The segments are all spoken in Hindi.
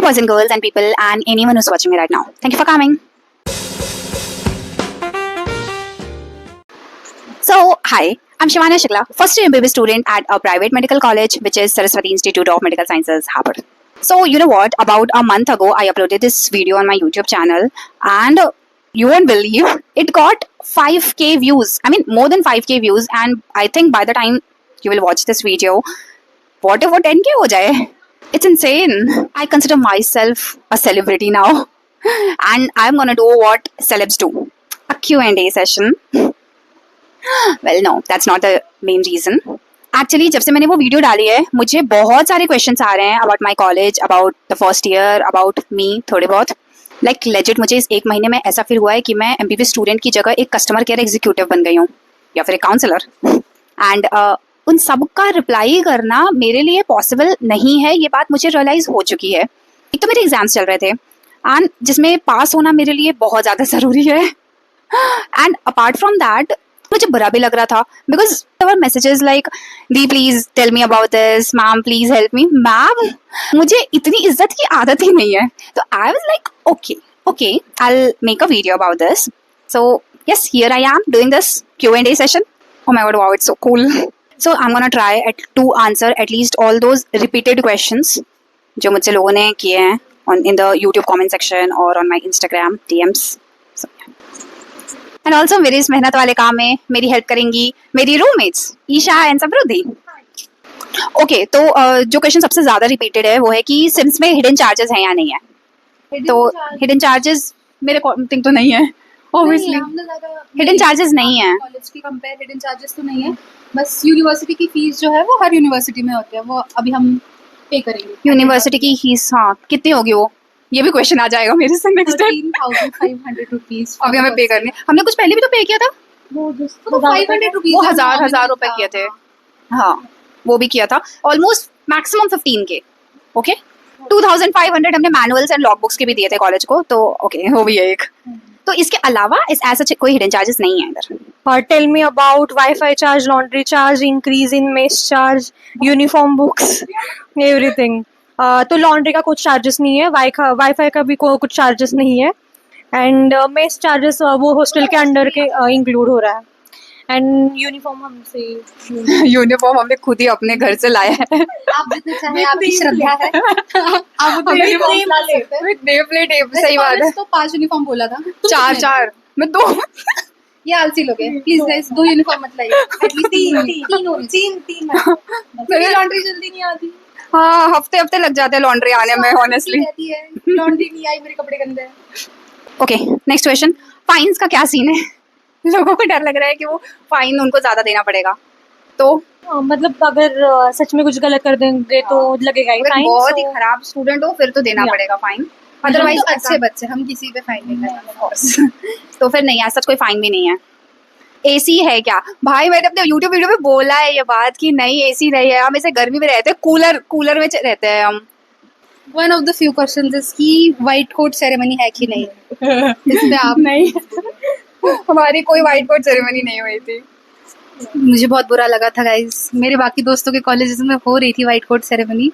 Hey boys and girls and people and anyone who's watching me right now. Thank you for coming. So, hi, I'm Shivanya Shukla, first year MBBS student at a private medical college which is Saraswati Institute of Medical Sciences, Harvard. So, you know what? About a month ago, I uploaded this video on my YouTube channel and you won't believe it got 5k views. I mean, more than 5k views, and I think by the time you will watch this video, what if वो 10k हो जाए? It's insane. I consider myself a celebrity now. And I'm gonna do what celebs do. A Q&A session. Well, no, that's not the main reason. Actually, जब से मैंने वो वीडियो डाली है, मुझे बहुत सारे क्वेश्चंस आ रहे हैं about my college, about the first year, about me, थोड़े बहुत. Like legit मुझे इस एक महीने में ऐसा फील हुआ है कि मैं MBBS स्टूडेंट की जगह एक कस्टमर केयर एग्जीक्यूटिव बन गई हूँ या फिर एक काउंसलर. एंड उन सब का रिप्लाई करना मेरे लिए पॉसिबल नहीं है, ये बात मुझे रियलाइज हो चुकी है. एक तो मेरे एग्जाम्स चल रहे थे एंड जिसमें पास होना मेरे लिए बहुत ज़्यादा ज़रूरी है. एंड अपार्ट फ्रॉम दैट मुझे बुरा भी लग रहा था because there messages like the please tell me about this, ma'am please help me. Ma'am, मुझे इतनी इज्जत की आदत ही नहीं है. तो I was like okay I will make a video about this. So yes, here I am doing this Q&A session. Oh my god, wow, it's so cool. So I'm gonna try to answer at least all those repeated questions जो मुझसे लोगों ने किए हैं in the YouTube comment section और on my Instagram DMs. So, yeah. And also मेरे इस मेहनत वाले काम में मेरी हेल्प करेंगी मेरी roommates Isha and Samriddhi. Okay, तो जो क्वेश्चन सबसे ज़्यादा रिपीटेड है वो है कि सिम्स में हिडन चार्जेस हैं या नहीं है. तो हिडन चार्जेस मेरे अकॉर्डिंग तो नहीं है. ऑब्वियसली हिडन चार्जेस नहीं है. कॉलेज की कंपेयर हिडन चार्जेस तो नहीं है. बस यूनिवर्सिटी की फीस जो है वो हर यूनिवर्सिटी में होती है, वो अभी हम पे करेंगे. यूनिवर्सिटी की फीस, हाँ, कितनी होगी वो? ये भी क्वेश्चन आ जाएगा मेरे से नेक्स्ट टाइम. 13,500 रुपीज अभी हमें पे करने. हमने कुछ पहले भी तो पे किया था. वो 500 रुपीज, वो हजार रुपए किए थे. हाँ, वो भी किया था. Almost maximum 15k. ओके, 2,500 हमने मैनुअल्स एंड लॉग बुक्स के भी दिए थे कॉलेज को. तो ओके, वो भी है एक. तो इसके अलावा इस ऐसा कोई हिडन चार्जेस नहीं है इधर. Tell me about Wi-Fi charge, laundry charge, increase in mess charge, uniform books, everything. तो laundry का कुछ चार्जेस नहीं है, Wi-Fi का भी कुछ चार्जेस नहीं है, एंड मेस चार्जेस वो हॉस्टल के अंडर के इंक्लूड हो रहा है. एंड यूनिफॉर्म हमसे यूनिफॉर्म हमने खुद ही अपने घर से लाया है. आप जितने चाहे, आपकी श्रद्धा है. आप नेम प्लेट. सही बात है. तो 5 यूनिफॉर्म बोला था. चार मैं 2. ये आलसी लोग हैं. प्लीज गाइस, 2 यूनिफॉर्म मत लाइए. एटलीस्ट 3 मेरी लॉन्ड्री जल्दी नहीं आती. हाँ, हफ्ते लग जाते हैं लॉन्ड्री आने में. ऑनेस्टली लॉन्ड्री नहीं आई, मेरे कपड़े गंदे हैं. Okay, next question. फाइन्स का क्या सीन है? लोगों को डर लग रहा है कि वो फाइन उनको ज्यादा देना पड़ेगा. तो मतलब अगर सच में कुछ गलत कर देंगे तो लगेगा ही फाइन. बहुत ही खराब स्टूडेंट हो फिर तो देना पड़ेगा फाइन. अदरवाइज अच्छे बच्चे हम किसी पे फाइन नहीं करते. तो फिर नहीं, ऐसा कोई फाइन भी नहीं है. एसी है क्या? भाई मैंने अपने यूट्यूब वीडियो में बोला है ये बात कि नहीं एसी नहीं है. हम ऐसे गर्मी में रहते हैं, कूलर में रहते हैं हम. One of the few questions is कि व्हाइट कोट सेरेमनी है कि नहीं. इसमें आप नहीं हमारी कोई व्हाइट कोट सेरेमनी नहीं हुई थी. मुझे बहुत बुरा लगा था गाइस. मेरे बाकी दोस्तों के कॉलेजेस में हो रही थी व्हाइट कोट सेरेमनी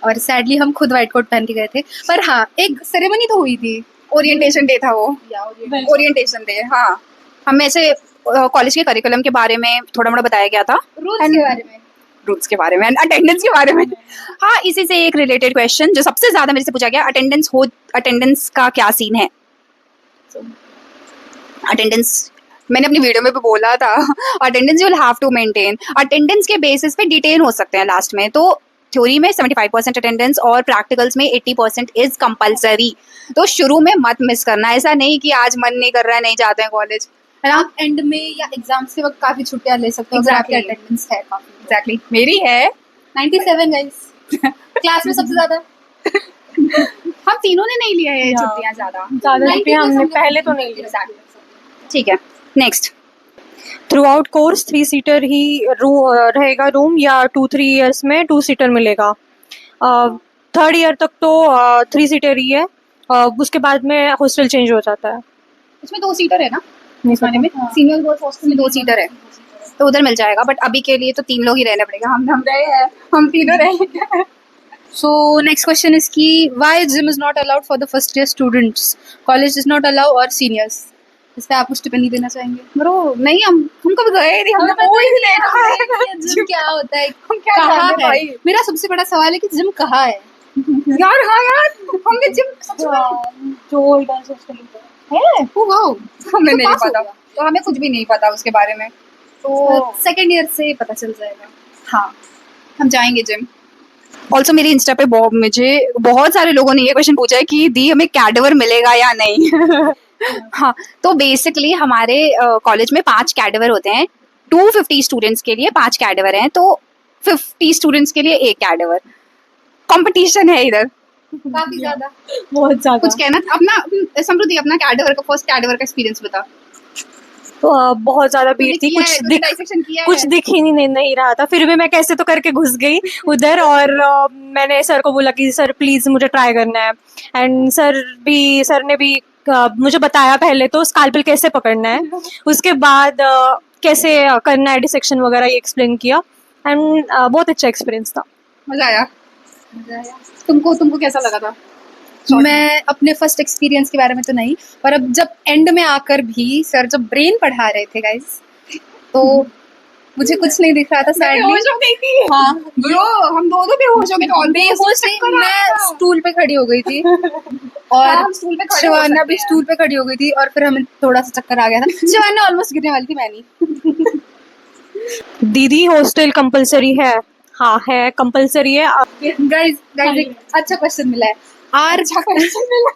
और सैडली हम खुद व्हाइट कोट पहन के गए थे. पर हाँ, एक सेरेमनी तो हुई थी. ओरिएंटेशन डे था वो. Orientation day. हाँ, हमें ऐसे कॉलेज के करिकुलम के बारे में थोड़ा मोड़ा बताया गया था. रूल्स के बारे में एंड अटेंडेंस के बारे में. हाँ, इसी से एक रिलेटेड क्वेश्चन जो सबसे ज्यादा मेरे से पूछा गया, अटेंडेंस का क्या सीन है. अटेंडेंस मैंने अपनी वीडियो में भी बोला था. Attendance you will have to maintain. Attendance के बेसिस पे डिटेन हो सकते हैं लास्ट में. तो थ्योरी में 75% अटेंडेंस और प्रैक्टिकल्स में 80% इज कंपलसरी. तो शुरू में मत मिस करना. ऐसा नहीं कि आज मन नहीं कर रहा है नहीं जाते हैं कॉलेज. आप एंड में या एग्जाम्स के वक्त काफी छुट्टियां ले सकते हो. आपकी अटेंडेंस है काफी. एग्जैक्टली, मेरी है 97 गाइस. क्लास में सबसे ज्यादा. हम तीनों ने नहीं लिया है छुट्टियां ज्यादा. छुट्टियां हमने पहले तो नहीं लिया. ठीक है, next. Throughout course 3 seater ही रहेगा रूम या 2-3 ईयर्स में 2 सीटर मिलेगा. 3rd ईयर तक तो 3 सीटर ही है. उसके बाद में हॉस्टल चेंज हो जाता है. इसमें 2 सीटर है ना इस वाले में. सीनियर गर्ल्स हॉस्टल में 2 सीटर है तो उधर मिल जाएगा. बट अभी के लिए तो 3 लोग ही रहना पड़ेगा. हम रहे हैं, हम तीनों रहे. So next question is कि why gym is not allowed for the first year students? College does not allow or seniors? इस पे आप कुछ टिप्पणी देना चाहेंगे? ब्रो नहीं, हम कभी गए नहीं, हमने वो ही नहीं देखा है। जिम क्या होता है? हम क्या कहाँ जानते है? भाई? मेरा सबसे बड़ा सवाल है कि जिम कहाँ है? यार हाँ यार, हमने जिम सच में जो डांस हॉस्टल है, Oh wow! हमें तो नहीं पास हो पता, गया। तो हमें कुछ भी नहीं पता उसके बारे में। तो सेकेंड ईयर से पता चल जाएगा। हाँ, हम जाएंगे जिम। ऑल्सो मेरे इंस्टा पे मुझे बहुत सारे लोगों ने ये क्वेश्चन पूछा है कि दी हमें कैडवर मिलेगा या नहीं। हाँ, तो बेसिकली हमारे कॉलेज में 5 कैडवर होते हैं। 250 स्टूडेंट्स के लिए 5 कैडवर हैं, तो 50 स्टूडेंट्स के लिए एक कैडवर। कंपटीशन है इधर काफी ज्यादा। बहुत ज्यादा। कुछ कहना अपना समृद्धि, अपना कैडवर का फर्स्ट कैडवर का एक्सपीरियंस बता। बहुत ज्यादा भीड़ थी, कुछ दिख ही नहीं रहा था, फिर भी मैं कैसे तो करके घुस गई उधर, और मैंने सर को बोला कि सर प्लीज मुझे ट्राई करना है, एंड सर ने भी मुझे बताया पहले तो स्काल्पेल कैसे पकड़ना है, उसके बाद कैसे करना है डिसेक्शन वगैरह, ये एक्सप्लेन किया, एंड बहुत अच्छा एक्सपीरियंस था। मजा आया। तुमको कैसा लगा था? मैं अपने फर्स्ट एक्सपीरियंस के बारे में तो नहीं, पर अब जब एंड में आकर भी सर जब ब्रेन पढ़ा रहे थे गाइस, तो मुझे कुछ नहीं दिख रहा था सैडली। हो गई थी। हाँ ब्रो, हम दोनों बेहोश हो गए थे। बेहोश नहीं, मैं स्टूल पे खड़ी हो गई थी हाँ, और हम स्टूल पे खड़े हो शिवाना सकते भी हैं। स्टूल पे खड़ी हो गई थी, और फिर हमें थोड़ा सा चक्कर आ गया था। शिवाना ऑलमोस्ट गिरने वाली थी, मैं नहीं। दीदी हॉस्टल कंपलसरी है? हाँ है, कंपलसरी है। गाइस एक अच्छा क्वेश्चन मिला है। आर अच्छा क्वेश्चन मिला।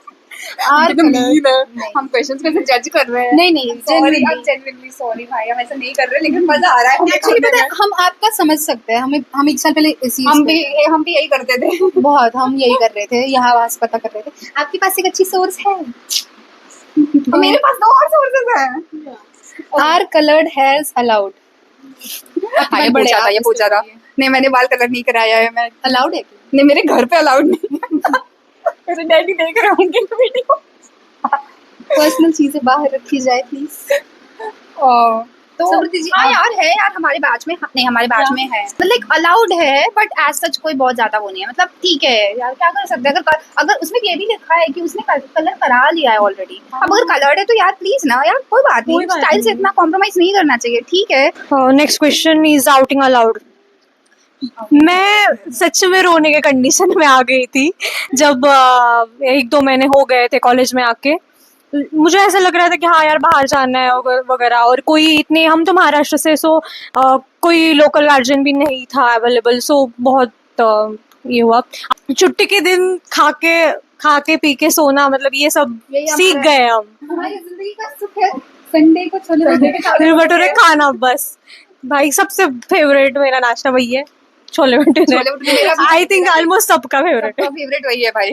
आर तो मीन है, हम क्वेश्चंस पे से जज कर रहे हैं। नहीं सॉरी, genuinely। हम जेन्युइनली सॉरी भाई, हम ऐसा नहीं कर रहे, लेकिन मजा आ रहा है। एक्चुअली पता है, हम आपका समझ सकते हैं। हम एक साल पहले इसी हम भी यही करते थे। बहुत हम यही कर रहे थे, यहाँ वहाँ से पता कर रहे थे। आपके पास एक अच्छी सोर्स है? तो मेरे पास 2 और सोर्सेज हैं। Are coloured hairs allowed? हाँ, ये पूछा था। नहीं, मैंने बाल कलर नहीं कराया है। मैं अलाउड है क्या? नहीं, मेरे घर पे अलाउड नहीं है। मेरे डैडी देख रहे होंगे वीडियो। पर्सनल चीजें बाहर रखी जाए प्लीज। तो समृद्धि जी, हाँ आप- यार है यार, हमारे बैच में नहीं, हमारे बैच में है, मतलब अलाउड है, बट एज सच कोई बहुत ज्यादा वो नहीं है। मतलब ठीक है यार, क्या कर सकते हैं। अगर उसमें ये भी लिखा है कि उसने कलर करा लिया है ऑलरेडी, अब अगर कलर्ड है तो यार प्लीज ना यार, कोई बात नहीं, स्टाइल से इतना कॉम्प्रोमाइज नहीं करना चाहिए, ठीक है। Next question is outing allowed? मैं सच में रोने के कंडीशन में आ गई थी जब 1-2 महीने हो गए थे कॉलेज में आके। मुझे ऐसा लग रहा था कि हाँ यार बाहर जाना है वगैरह, और कोई इतने, हम तो महाराष्ट्र से, सो कोई लोकल गार्जियन भी नहीं था अवेलेबल, सो बहुत ये हुआ। छुट्टी के दिन खा के पी के सोना, मतलब ये सब सीख गए हम। हमारी जिंदगी का सुख है संडे को छोले भटूरे खाना, बस भाई सबसे फेवरेट मेरा नाश्ता वही है, chole bhature. I think almost सबका फेवरेट है। फेवरेट वही है भाई।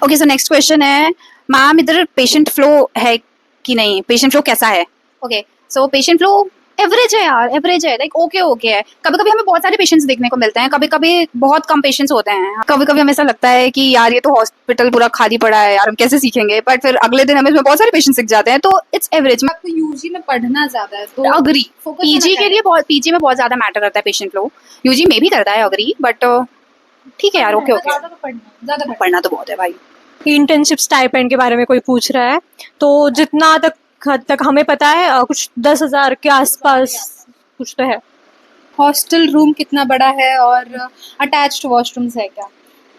ओके, सो नेक्स्ट क्वेश्चन है, मैम इधर पेशेंट फ्लो है कि नहीं? पेशेंट फ्लो कैसा है? Okay, so patient flow average है यार, एवरेज है, लाइक ओके है। कभी कभी हमें बहुत सारे पेशेंट्स देखने को मिलते हैं, कभी कभी बहुत कम पेशेंट्स होते हैं। कभी कभी हमें ऐसा लगता है कि यार ये तो हॉस्पिटल पूरा खाली पड़ा है यार, हम कैसे सीखेंगे, बट फिर अगले दिन हमें इसमें बहुत सारे पेशेंट्स दिख जाते हैं, तो इट्स एवरेज। आपको यूजी में पढ़ना ज्यादा है तो अग्री, focus पीजी होना के लिए पीजी में बहुत ज्यादा मैटर करता है पेशेंट फ्लो, यूजी में भी करता है, अग्री, बट ठीक है यार, ओके ज्यादा तो पढ़ना पढ़ना तो बहुत है भाई। इंटर्नशिप स्टाइपेंड के बारे में कोई पूछ रहा है, तो जितना हद तक हमें पता है कुछ 10,000 के आसपास कुछ तो है। हॉस्टल रूम कितना बड़ा है और अटैच्ड वॉशरूम्स है क्या?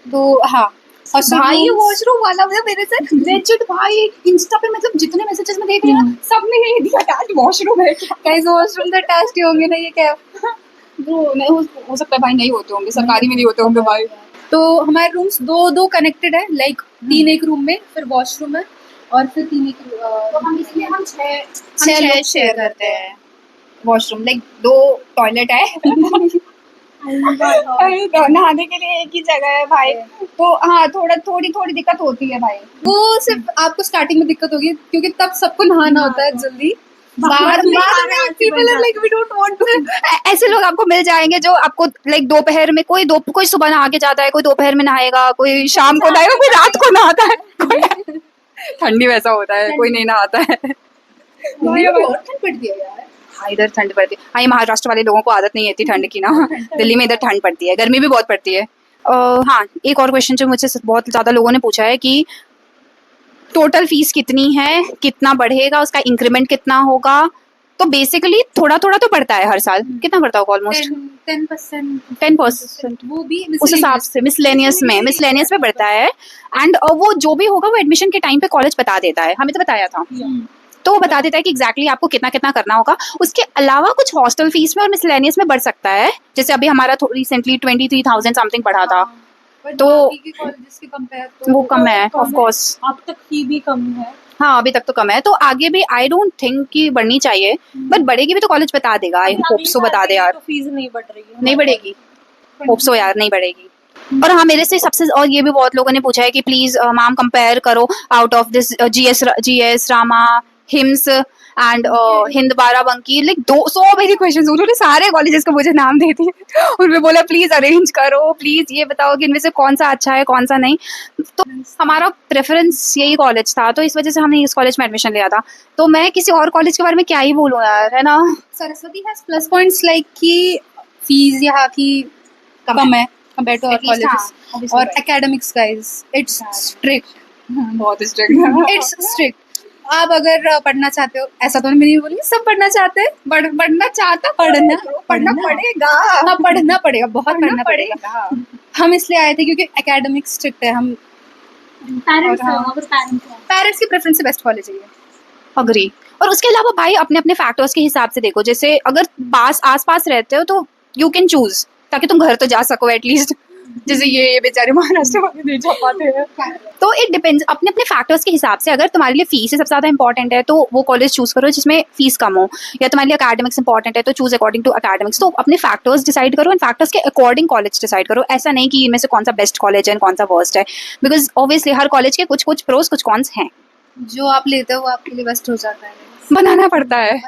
तो हाँ, भाई ये वॉशरूम वाला मेरे से लेजिट भाई, इंस्टा पे मतलब जितने मैसेजेस में देख रही हूँ ना, सब में यही दिया अटैच्ड वॉशरूम है। गाइस वॉशरूम तो अटैच्ड ही होंगे ना, ये क्या? ब्रो नहीं हो सकता है भाई, नहीं होते होंगे, सरकारी में नहीं होते होंगे भाई। तो हमारे रूम्स दो कनेक्टेड है, लाइक 3 एक रूम में, फिर वॉशरूम है और फिर 3 एक तो हम इसलिए हम 6 लोग शेयर करते हैं वॉशरूम, लाइक 2 टॉयलेट है। नहाने के लिए एक ही जगह है भाई, तो हाँ थोड़ी दिक्कत होती है भाई। वो सिर्फ आपको स्टार्टिंग में दिक्कत होगी क्योंकि तब सबको नहाना होता है जल्दी। बाहर में people are like we don't want to। ऐसे लोग आपको मिल जाएंगे जो आपको लाइक दोपहर में, कोई सुबह नहा के जाता है, कोई दोपहर में नहाएगा, कोई शाम को नहाएगा, कोई रात को नहाता है, कोई ठंडी वैसा होता है, कोई नहीं नहाता है। बहुत ठंड पड़ती है यार। हाँ इधर ठंड पड़ती है। हाँ, ये महाराष्ट्र वाले लोगों को आदत नहीं है इतनी ठंड की ना। दिल्ली में इधर ठंड पड़ती है, गर्मी भी बहुत पड़ती है। हाँ, एक और क्वेश्चन जो मुझसे बहुत ज़्यादा लोगों ने पूछा है कि टोटल फीस कितनी है, कितना बढ़ेगा, उसका इंक्रीमेंट कितना होगा। तो बेसिकली थोड़ा थोड़ा तो बढ़ता है हर साल। कितना बढ़ता होगा? ऑलमोस्ट 10%। 10%। वो भी उस हिसाब से मिसलेनियस में बढ़ता है। एंड वो जो भी होगा वो एडमिशन के टाइम पे कॉलेज बता देता है, हमें तो बताया था। तो वो बता देता है कि एग्जैक्टली आपको कितना कितना करना होगा। उसके अलावा कुछ हॉस्टल फीस में और मिसलेनियस में बढ़ सकता है। जैसे अभी हमारा रिसेंटली 23,000 समथिंग बढ़ा था। तो कॉलेजेस के कंपेयर वो कम है ऑफ कोर्स। अब तक की भी कम है। हाँ, अभी तक तो कम है, तो आगे भी आई डोंट थिंक कि बढ़नी चाहिए, बट बढ़ेगी भी तो कॉलेज बता देगा। आई होप सो बता दे यार। तो फीस नहीं बढ़ रही है। नहीं बढ़ेगी, होप सो यार नहीं बढ़ेगी। और हाँ, मेरे से सबसे और ये भी बहुत लोगों ने पूछा है कि प्लीज मैम कंपेयर करो out of this GS Rama hymns and Hind Barabanki, like 200 मेरी क्वेश्चंस। उन्होंने सारे कॉलेजेस को मुझे नाम दे दिए। उन्होंने बोला प्लीज अरेंज करो, प्लीज ये बताओ कि इनमें से कौन सा अच्छा है कौन सा नहीं। तो हमारा प्रेफरेंस यही कॉलेज था, तो इस वजह से हमने इस कॉलेज में एडमिशन लिया था। तो मैं किसी और कॉलेज के बारे में क्या ही बोलूँ यार, है ना। Saraswati has plus points like कि फीस यहाँ की कम है compare to other At least, colleges, हाँ, obviously, और right. Academics guys it's strict, बहुत स्ट्रिक्ट। It's strict. आप अगर पढ़ना चाहते हो, ऐसा तो मैं नहीं बोली सब पढ़ना चाहते हैं, पढ़ना चाहता पढ़ना पड़ेगा। हाँ, पढ़ना पड़ेगा, बहुत पढ़ना पड़ेगा। हम इसलिए आए थे क्योंकि एकेडमिक्स स्ट्रिक्ट है। हम पेरेंट्स की प्रेफरेंस से बेस्ट कॉलेज है ये। अग्री। और उसके अलावा भाई अपने अपने फैक्टर्स के हिसाब से देखो, जैसे अगर आस पास रहते हो तो यू कैन चूज, ताकि तुम घर तो जा सको एटलीस्ट। जैसे ये बेचारे महाराष्ट्र वाले नहीं जा पाते हैं। तो इट डिपेंड्स अपने अपने फैक्टर्स के हिसाब से। अगर तुम्हारे लिए फीस सबसे ज्यादा इंपॉर्टेंट है तो वो कॉलेज चूज करो जिसमें फीस कम हो, या तुम्हारे लिए अकेडमिक्स इंपॉर्टेंट है तो चूज अकॉर्डिंग टू अकेडमिक्स। तो अपने फैक्टर्स डिसाइड करो, इन फैक्टर्स के अकॉर्डिंग कॉलेज डिसाइड करो। ऐसा नहीं कि इनमें से कौन सा बेस्ट कॉलेज है कौन सा वर्स्ट है, बिकॉज ऑब्वियसली हर कॉलेज के कुछ कुछ प्रोस कुछ कॉन्स हैं। जो आप लेते हो वो आपके लिए बेस्ट हो जाता है, बनाना पड़ता है,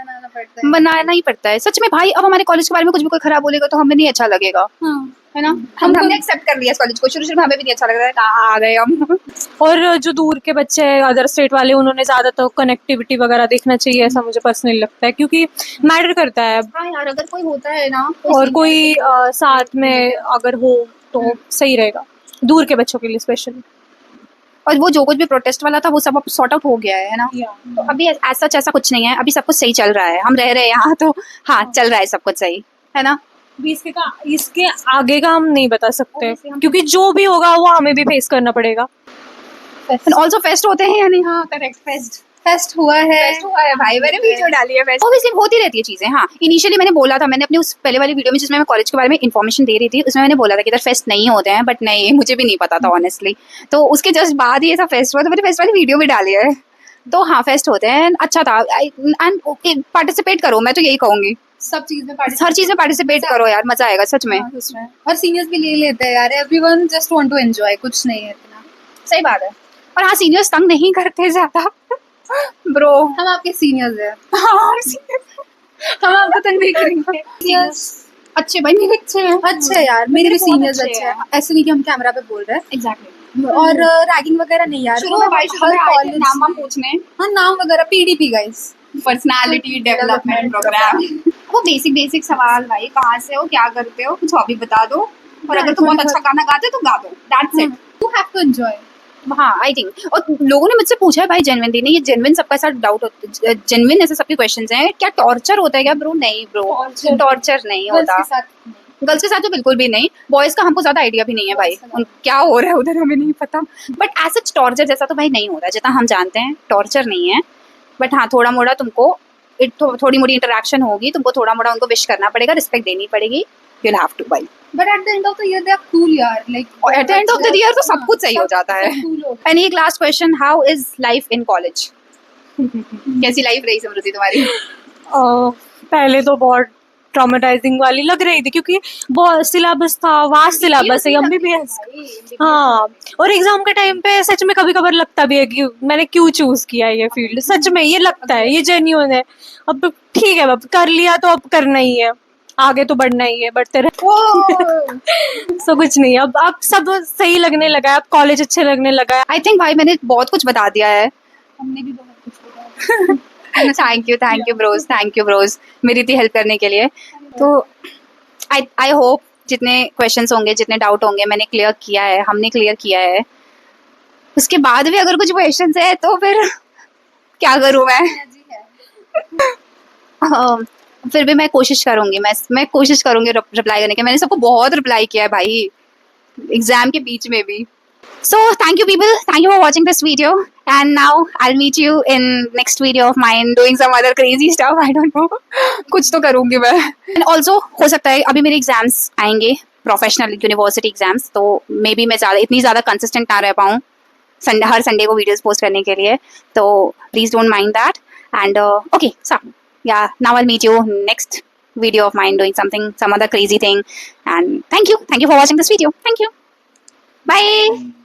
बनाना ही पड़ता है सच में भाई। अब हमारे कॉलेज के बारे में कुछ भी कोई खराब बोलेगा तो हमें नहीं अच्छा लगेगा, हाँ। है ना। हमने एक्सेप्ट कर लिया इस कॉलेज को, शुरू में हमें भी नहीं अच्छा लग रहा है, कहाँ आ गए हम। और जो दूर के बच्चे हैं अदर स्टेट वाले, उन्होंने ज्यादा तो कनेक्टिविटी वगैरह देखना चाहिए, ऐसा मुझे पर्सनली लगता है, क्योंकि मैटर करता है। हाँ यार, अगर कोई होता है ना और कोई साथ में अगर हो तो सही रहेगा, दूर के बच्चों के लिए स्पेशली। और वो जो कुछ भी प्रोटेस्ट वाला था वो सब अब सॉर्ट आउट हो गया है ना। तो अभी ऐसा कुछ नहीं है, अभी सब कुछ सही चल रहा है, हम रह रहे हैं यहाँ तो हाँ चल रहा है सब कुछ सही, है ना। इसके आगे का हम नहीं बता सकते, क्योंकि जो भी होगा वो हमें भी फेस करना पड़ेगा। ऑल्सो फेस्ट होते हैं या नहीं? हाँ करेक्ट, फेस्ट हुआ है भाई, मैंने वीडियो डाली है फेस्ट। ऑब्वियसली होती रहती है चीजें। हाँ, इनिशियली मैंने बोला था, मैंने अपनी उस पहले वाली वीडियो में जिसमें मैं कॉलेज के बारे में इन्फॉर्मेशन दे रही थी, उसमें मैंने बोला था कि इधर फेस्ट नहीं होते हैं, बट नहीं, मुझे भी नहीं पता था ऑनेस्टली। तो उसके जस्ट बाद ही ऐसा फेस्ट हुआ, तो मैंने फेस्ट वाली वीडियो भी डाली है। तो हाँ, फेस्ट होते हैं, अच्छा था। एंड पार्टिसिपेट करो, मैं तो यही कहूंगी, सब चीज में हर चीज में पार्टिसिपेट करो यार, मजा आएगा सच में। और सीनियर्स भी ले लेते हैं यार, everyone just want to enjoy, कुछ नहीं है इतना। सही बात है। और हाँ, सीनियर्स तंग नहीं करते ज्यादा ब्रो। हम आपके सीनियर्स हैं, हम आपको तंग नहीं करेंगे। अच्छे भाई, मेरे अच्छे हैं। अच्छे यार, मेरे भी सीनियर्स अच्छे हैं। ऐसे नहीं कि हम कैमरा पे बोल रहे हैं। एग्जैक्टली। और रैगिंग वगैरह नहीं यार। शुरू में कॉलेज नाम हम पूछने, हाँ नाम वगैरह, PDP guys, personality development program. वो बेसिक सवाल भाई, कहाँ से हो, क्या करते हो, कुछ हॉबी बता दो, और अगर तुम बहुत अच्छा गाना गाते हो तो गा दो, that's it. You have to enjoy. हाँ, आई थिंक। और लोगों ने मुझसे पूछा है भाई जेन्युइनली, नहीं ये जेन्युइन सबका साथ डाउट होता है, जेन्युइन ऐसे सबके क्वेश्चंस हैं, क्या टॉर्चर होता है क्या ब्रो? नहीं ब्रो, टॉर्चर नहीं होता। गर्ल्स के साथ तो बिल्कुल भी नहीं। बॉयज का हमको ज्यादा आइडिया भी नहीं है भाई, क्या हो रहा है उधर हमें नहीं पता। बट एज सच टॉर्चर जैसा तो भाई नहीं होता, जितना हम जानते हैं टॉर्चर नहीं है। बट हाँ, थोड़ा मोड़ा तुमको थोड़ी मोड़ी इंटरेक्शन होगी, तुमको थोड़ा मोड़ा उनको विश करना पड़ेगा, रिस्पेक्ट देनी पड़ेगी, you'll have to भाई। But at the end of the year they are cool यार, like at the end of the year तो सब कुछ सही हो जाता है। And एक last question, how is life in college? कैसी लाइफ रही समृद्धि तुम्हारी? पहले तो बहुत ट्रॉमेटाइजिंग वाली लग रही थी, क्योंकि बहुत सिलेबस था, वास्ट सिलेबस है एमबीबीएस। हाँ, और एग्जाम के टाइम पे सच में कभी कभार लगता भी है कि मैंने क्यों चूज किया ये फील्ड। सच में ये लगता है, ये जेन्युइन है। अब ठीक है, अब कर लिया तो अब करना ही है, आगे तो बढ़ना ही है, बढ़ते रहे। सो कुछ नहीं, अब सब सही लगने लगा है, अब कॉलेज अच्छे लगने लगा है। आई थिंक भाई मैंने बहुत कुछ बता दिया है। हमने भी बहुत कुछ बताया। थैंक यू ब्रोज मेरी इतनी हेल्प करने के लिए। तो आई होप जितने क्वेश्चंस होंगे, जितने डाउट होंगे, मैंने क्लियर किया है, हमने क्लियर किया है। उसके बाद भी अगर कुछ क्वेश्चंस है तो फिर क्या करूँ मैं? फिर भी मैं कोशिश करूंगी, मैं कोशिश करूंगी रिप्लाई करने की। मैंने सबको बहुत रिप्लाई किया है भाई, एग्जाम के बीच में भी। So thank you people, thank you for watching this video, and now I'll meet you in next video of mine doing some other crazy stuff. I don't know, कुछ तो करूँगी मैं। And also हो सकता है अभी मेरे एग्जाम्स आएंगे, प्रोफेशनल यूनिवर्सिटी एग्जाम्स, तो मे बी मैं इतनी ज़्यादा कंसिस्टेंट ना रह पाऊँ हर संडे को वीडियोस पोस्ट करने के लिए, तो please don't mind that. And okay, so yeah, now I'll meet you next video of mine doing some other crazy thing, and thank you for watching this video. Thank you, bye.